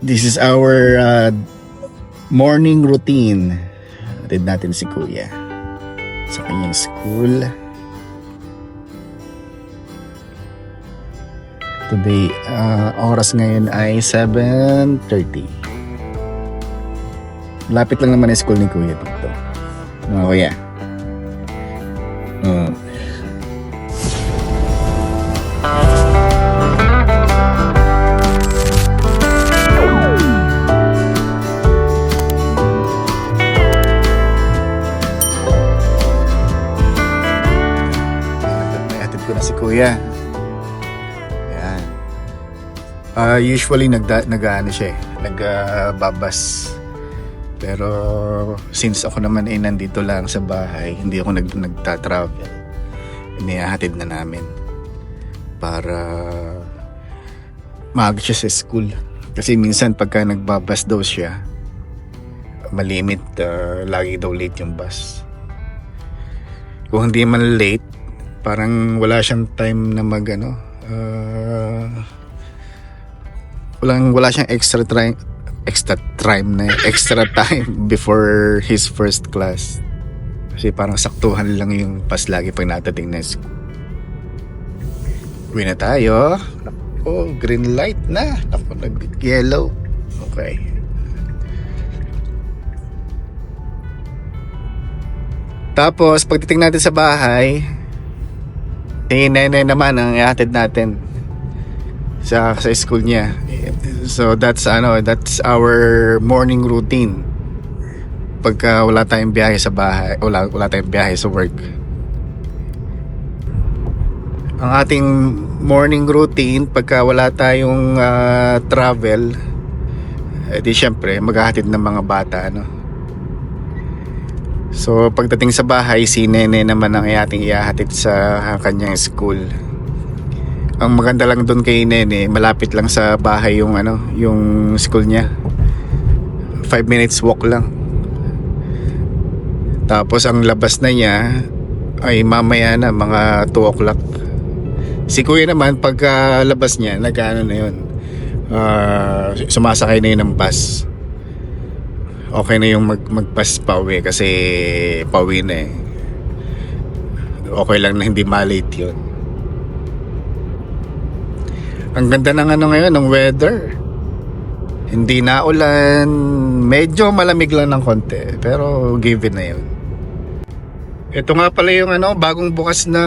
This is our morning routine. Atid natin si Kuya sa kanyang school. Today, oras ngayon ay 7:30. Lapit lang naman ang school ni Kuya dito. Mga Kuya. Atid ko na si Kuya. Ayan. Usually nag-ano siya nagbabas. Pero since ako naman ay nandito lang sa bahay, hindi ako nagta-travel. Inihahatid na namin para maaga siya sa school. Kasi minsan pagka nagbabas daw siya, malimit, lagi daw late yung bus. Kung hindi man late, parang wala siyang time na wala siyang extra time before his first class. Kasi parang saktuhan lang yung pas lagi pag natating na school. Uwi na tayo. Oh, green light na. Ako, nag-yellow. Okay. Tapos, pagdating natin sa bahay, si Nene naman ang ihatid natin sa school niya. So that's our morning routine. Pagka wala tayong biyahe sa bahay, wala tayong biyahe sa work. Ang ating morning routine pagka wala tayong travel, di syempre maghahatid ng mga bata, So pagdating sa bahay, si Nene naman ang ating ihahatid sa kanyang school. Ang maganda lang doon kay Nene, malapit lang sa bahay yung school niya. 5 minutes walk lang. Tapos ang labas na niya ay mamaya na mga 2 o'clock. Si Kuya naman pagka labas niya, sumasakay na yun ng bus. Okay na yung mag-bus pauwi kasi pauwi na eh. Okay lang na hindi malate yun. Ang ganda ng ngayon, ng weather. Hindi na ulan, medyo malamig lang ng konti, pero given na yun. Ito nga pala yung bagong bukas na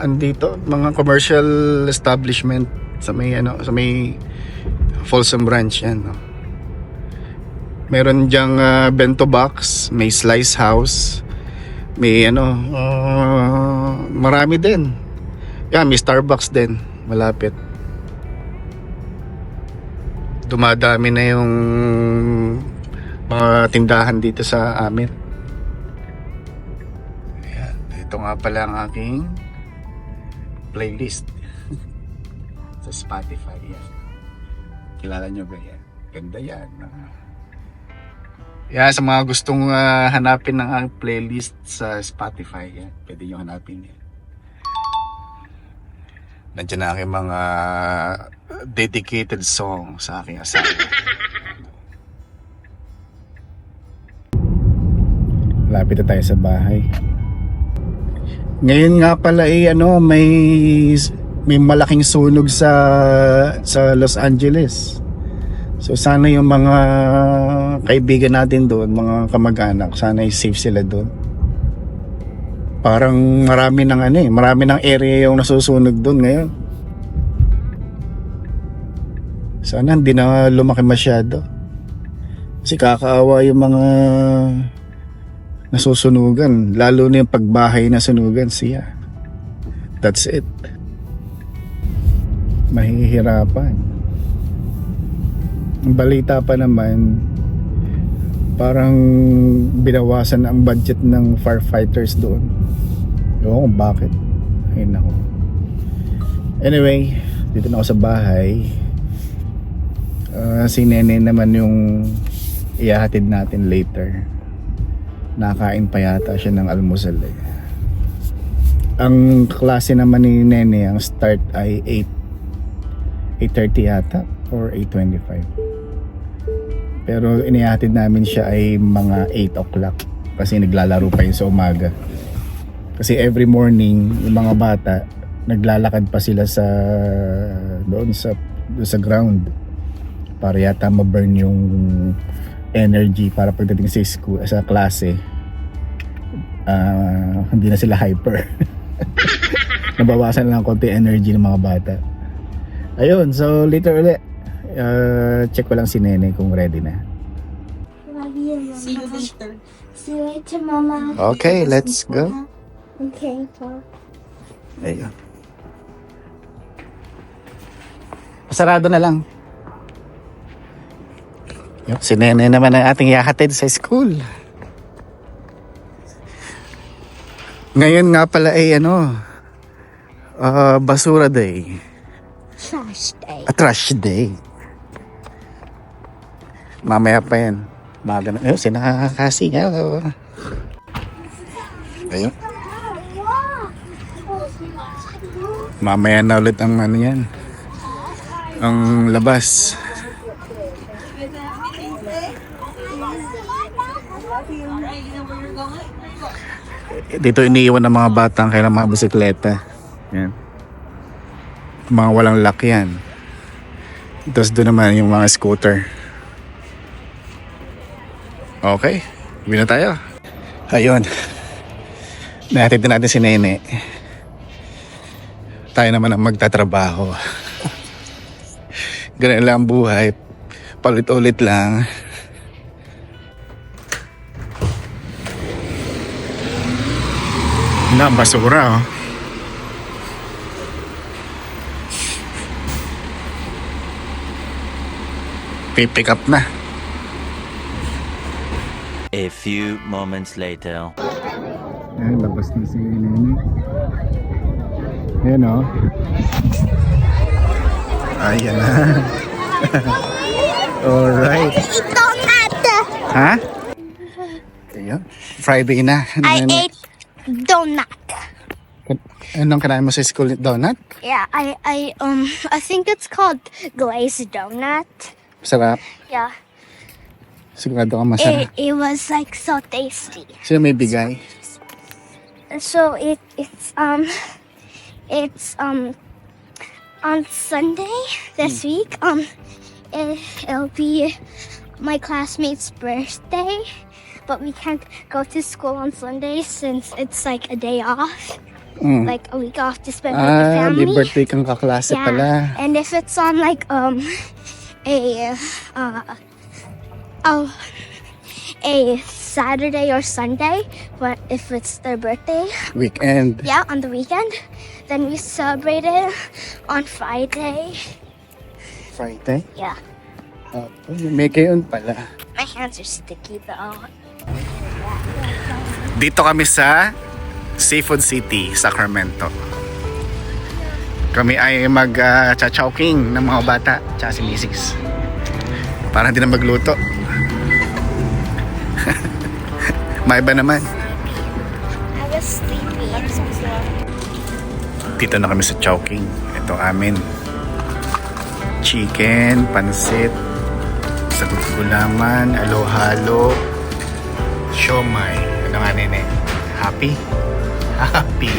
andito, mga commercial establishment sa may Folsom Branch yan. Meron diyang bento box, may slice house, may marami din. May Starbucks din malapit. Dumadami na yung mga tindahan dito sa amin. Ayan. Ito nga pala ang aking playlist sa Spotify. Yan. Kilala nyo ba yan? Ganda yan. Yan, sa mga gustong hanapin ng aking playlist sa Spotify, yan. Pwede nyo hanapin yan. Nandiyan na aking mga dedicated song sa aking asawa. Lapit na tayo sa bahay. Ngayon nga pala may malaking sunog sa Los Angeles. So sana yung mga kaibigan natin doon, mga kamag-anak, sana safe sila doon. Parang marami ng area yung nasusunog doon ngayon. Sana hindi na lumaki masyado. Kasi kakaawa yung mga nasusunugan, lalo na yung pagbahay na sunugan siya. That's it. Mahihirapan. Ang balita pa naman, parang binawasan ang budget ng firefighters doon. Ewan kung bakit. Ayun ako. Anyway, dito na ako sa bahay. Si Nene naman yung ihahatid natin later. Nakain pa yata siya ng almusal eh. Ang klase naman ni Nene, ang start ay 8:30 yata or 8:25. Pero inihatid namin siya ay mga 8 o'clock kasi naglalaro pa yun sa umaga. Kasi every morning yung mga bata naglalakad pa sila doon sa ground para yata ma-burn yung energy para pagdating sa school, sa klase hindi na sila hyper. Nabawasan lang konti energy ng mga bata. Ayun, so later ulit check ko lang si Nene kung ready na. Love you, Mama. See you later. See you later, Mama. Okay, let's go. Okay, so. Ayun. Sarado na lang. Yup, si Nene naman ang ating ihahatid sa school. Ngayon nga pala ay basura day. Trash day. Trash day. Mamaya pa yan. Maga na. Ayun, sinakakasi. Hello. Ayun. Mamaya na ulit ang yan. Ang labas. Dito iniiwan ng mga batang kailang mga bisikleta. Yan. Mga walang lock yan. Tapos doon naman yung mga scooter. Okay. Uwi na tayo. Ayun. Nahatid na natin si Nene. Tayo naman ang magtatrabaho. Ganun lang ang buhay. Paulit-ulit lang. Na, basura oh. Pipick up na. A few moments later. Ayan, labas na si Nene. Ayan o. Ayan na. Alright. Donut! Ha? Ayan. Friday na. I ate donut. Anong kinain mo sa school? Donut? Yeah, I think it's called glazed donut. Sarap. Yeah. Sigurado ka masarap. It was like so tasty. Sino may bigay? So it's on Sunday this week. It'll be my classmate's birthday, but we can't go to school on Sunday since it's like a day off, like a week off to spend with the Ah, may family. birthday kang kaklase pala. And if it's on like a Saturday or Sunday, but if it's their birthday, Weekend. yeah, on the weekend, then we celebrate it on Friday. Friday? Yeah. Oh, may kayon pala. My hands are sticky though. Dito kami sa Seafood City, Sacramento. Kami ay mag-chowking ng mga bata tsaka si Mrs. Para hindi na magluto. Maiba naman. I was sleepy. Dito na kami sa chowking. Ito amin. Chicken, pansit, sagot gulaman, halo-halo, siomay. Ano nga nene? Happy? Happy.